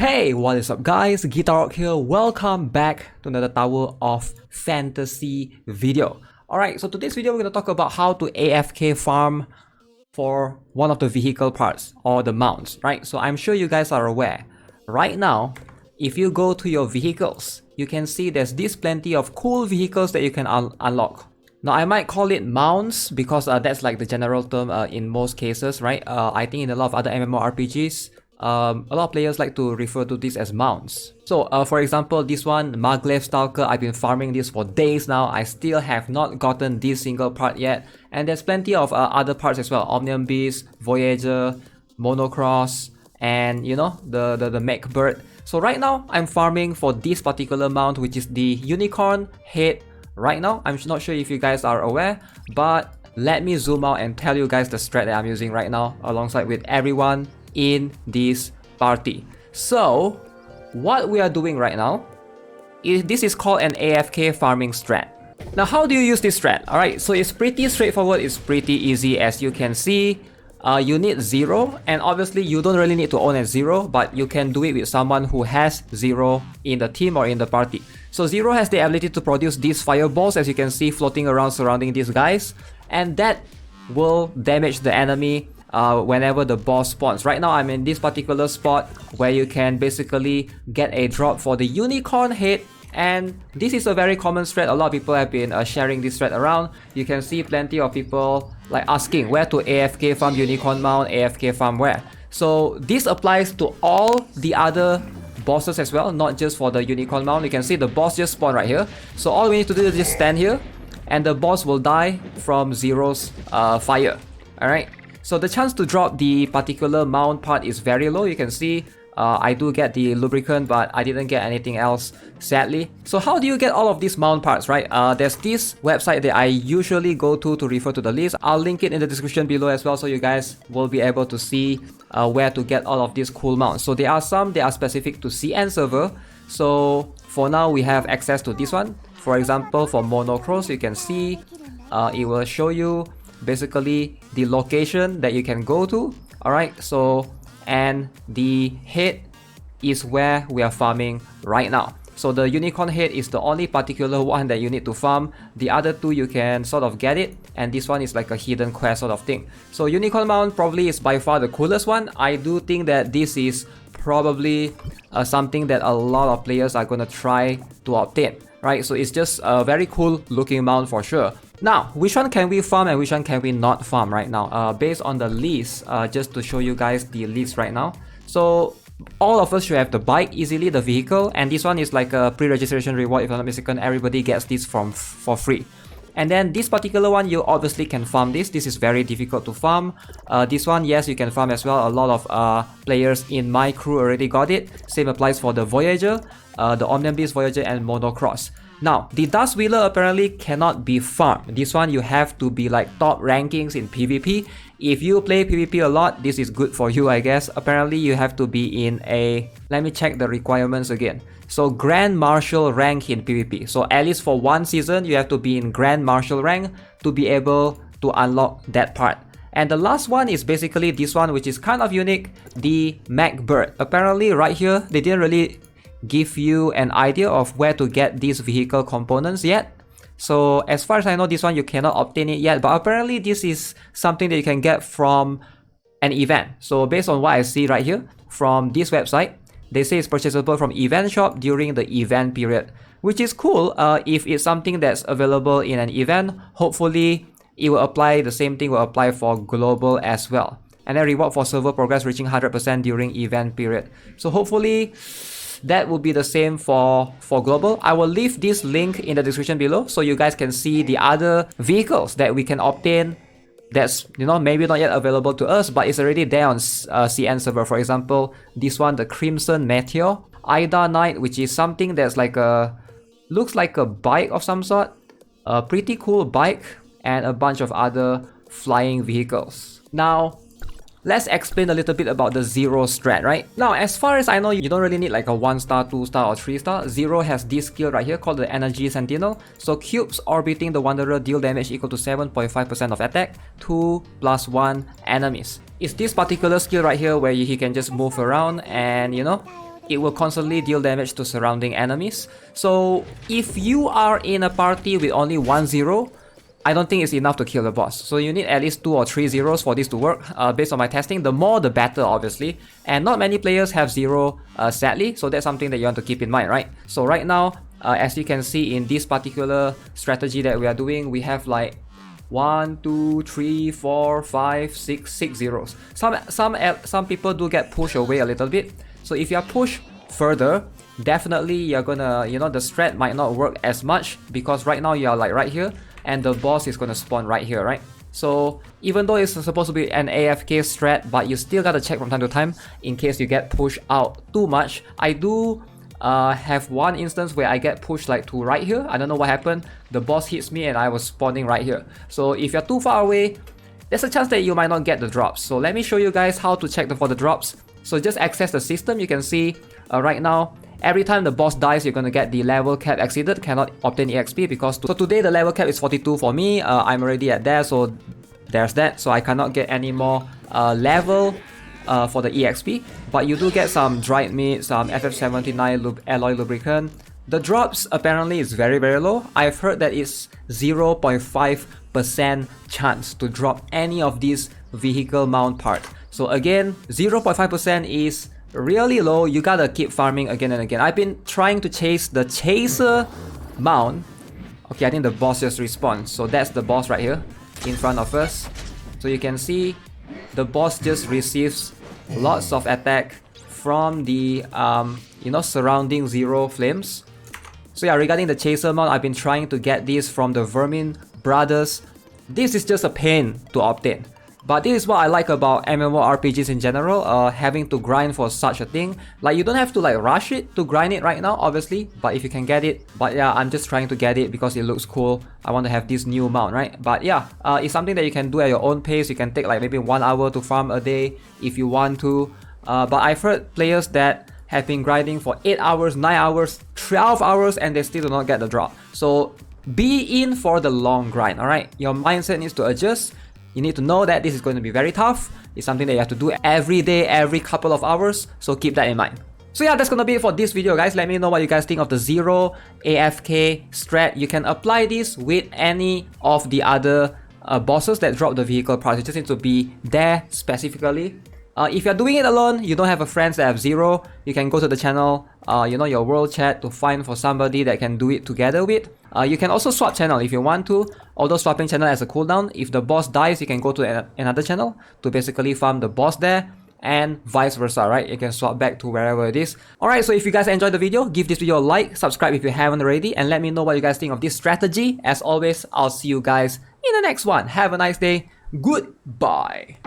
Hey, what is up guys, Guitar Rock here, welcome back to another Tower of Fantasy video. Alright, so today's video we're going to talk about how to AFK farm for one of the vehicle parts or the mounts, right? So I'm sure you guys are aware, right now, if you go to your vehicles, you can see there's this plenty of cool vehicles that you can unlock. Now I might call it mounts because that's like the general term in most cases, right? I think in a lot of other MMORPGs, a lot of players like to refer to this as mounts. So for example, this one, Maglev Stalker, I've been farming this for days now. I still have not gotten this single part yet. And there's plenty of other parts as well. Omnium Beast, Voyager, Monocross, and you know, the Mech Bird. So right now, I'm farming for this particular mount, which is the Unicorn Head. Right now, I'm not sure if you guys are aware, but let me zoom out and tell you guys the strat that I'm using right now alongside with everyone in this party. So what we are doing right now is this is called an AFK farming strat. Now how do you use this strat? Alright, so it's pretty straightforward, it's pretty easy. As you can see, you need 0, and obviously you don't really need to own a 0, but you can do it with someone who has 0 in the team or in the party. So 0 has the ability to produce these fireballs, as you can see, floating around surrounding these guys, and that will damage the enemy whenever the boss spawns. Right now I'm in this particular spot where you can basically get a drop for the Unicorn Head, and this is a very common strat. A lot of people have been sharing this strat around. You can see plenty of people like asking where to AFK farm Unicorn mount, AFK farm where. So this applies to all the other bosses as well, not just for the Unicorn mount. You can see the boss just spawned right here. So all we need to do is just stand here and the boss will die from Zero's fire. Alright, so the chance to drop the particular mount part is very low. You can see I do get the lubricant, but I didn't get anything else, sadly. So how do you get all of these mount parts, right? There's this website that I usually go to refer to the list. I'll link it in the description below as well, so you guys will be able to see where to get all of these cool mounts. So there are some that are specific to CN server. So for now, we have access to this one. For example, for Monocross, you can see it will show you basically the location that you can go to. Alright, so and the head is where we are farming right now. So the Unicorn Head is the only particular one that you need to farm. The other two you can sort of get it, and this one is like a hidden quest sort of thing. So Unicorn Mount probably is by far the coolest one. I do think that this is probably something that a lot of players are gonna try to obtain, right? So it's just a very cool looking mount for sure. Now, which one can we farm and which one can we not farm right now? Based on the list, just to show you guys the list right now. So all of us should have the bike easily, the vehicle, and this one is like a pre-registration reward. If I'm not mistaken, everybody gets this for free. And then this particular one, you obviously can farm this. This is very difficult to farm. This one, yes, you can farm as well. A lot of players in my crew already got it. Same applies for the Voyager, the Omnium Beast, Voyager, and Monocross. Now, the Dust Wheeler apparently cannot be farmed. This one you have to be like top rankings in PvP. If you play PvP a lot, this is good for you, I guess. Apparently you have to be in a... Let me check the requirements again. So Grand Marshal rank in PvP. So at least for one season, you have to be in Grand Marshal rank to be able to unlock that part. And the last one is basically this one, which is kind of unique, the Mech Bird. Apparently right here, they didn't really give you an idea of where to get these vehicle components yet. So as far as I know, this one you cannot obtain it yet, but apparently this is something that you can get from an event. So based on what I see right here from this website, they say it's purchasable from event shop during the event period, which is cool. If it's something that's available in an event, hopefully it will apply, the same thing will apply for global as well. And then reward for server progress reaching 100% during event period. So hopefully that will be the same for global. I will leave this link in the description below so you guys can see the other vehicles that we can obtain that's, you know, maybe not yet available to us, but it's already there on CN server. For example, this one, the Crimson Meteor, Ida Knight, which is something that's like a, looks like a bike of some sort, a pretty cool bike, and a bunch of other flying vehicles. Now, let's explain a little bit about the Zero strat, right? Now, as far as I know, you don't really need like a 1-star, 2-star, or 3-star. Zero has this skill right here called the Energy Sentinel. So cubes orbiting the Wanderer deal damage equal to 7.5% of attack, 2+1 enemies. It's this particular skill right here where he can just move around and, you know, it will constantly deal damage to surrounding enemies. So if you are in a party with only 1-0, I don't think it's enough to kill the boss. So you need at least 2 or 3 zeros for this to work. Based on my testing, the more the better, obviously. And not many players have 0, sadly. So that's something that you want to keep in mind, right? So right now, as you can see in this particular strategy that we are doing, we have like 1, 2, 3, 4, 5, 6 zeros. Some people do get pushed away a little bit. So if you are pushed further, definitely you're gonna, the strat might not work as much, because right now you are like right here and the boss is gonna spawn right here, right? So even though it's supposed to be an AFK strat, but you still gotta check from time to time in case you get pushed out too much. I do have one instance where I get pushed like to right here. I don't know what happened. The boss hits me and I was spawning right here. So if you're too far away, there's a chance that you might not get the drops. So let me show you guys how to check for the drops. So just access the system. You can see right now, every time the boss dies, you're gonna get the level cap exceeded, cannot obtain EXP because so today the level cap is 42 for me. I'm already at there, so there's that. So I cannot get any more level for the EXP, but you do get some dried meat, some FF79 alloy lubricant. The drops apparently is very low. I've heard that it's 0.5% chance to drop any of these vehicle mount part. So again, 0.5% is really low. You gotta keep farming again and again. I've been trying to chase the chaser mount. Okay, I think the boss just respawned. So that's the boss right here in front of us. So you can see the boss just receives lots of attack from the surrounding zero flames. So yeah, regarding the chaser mount, I've been trying to get this from the Vermin brothers. This is just a pain to obtain. But this is what I like about MMORPGs in general, having to grind for such a thing. Like, you don't have to like rush it to grind it right now, obviously, but if you can get it. But yeah, I'm just trying to get it because it looks cool. I want to have this new mount, right? But yeah, it's something that you can do at your own pace. You can take like maybe 1 hour to farm a day if you want to. But I've heard players that have been grinding for 8 hours, 9 hours, 12 hours, and they still do not get the drop. So be in for the long grind, alright? Your mindset needs to adjust. You need to know that this is going to be very tough. It's something that you have to do every day, every couple of hours. So keep that in mind. So yeah, that's gonna be it for this video, guys. Let me know what you guys think of the Zero AFK strat. You can apply this with any of the other bosses that drop the vehicle parts. You just need to be there specifically. If you're doing it alone, you don't have a friends that have Zero, you can go to the channel, your world chat to find for somebody that can do it together with. You can also swap channel if you want to, although swapping channel has a cooldown. If the boss dies, you can go to another channel to basically farm the boss there, and vice versa, right? You can swap back to wherever it is. Alright, so if you guys enjoyed the video, give this video a like, subscribe if you haven't already, and let me know what you guys think of this strategy. As always, I'll see you guys in the next one. Have a nice day. Goodbye.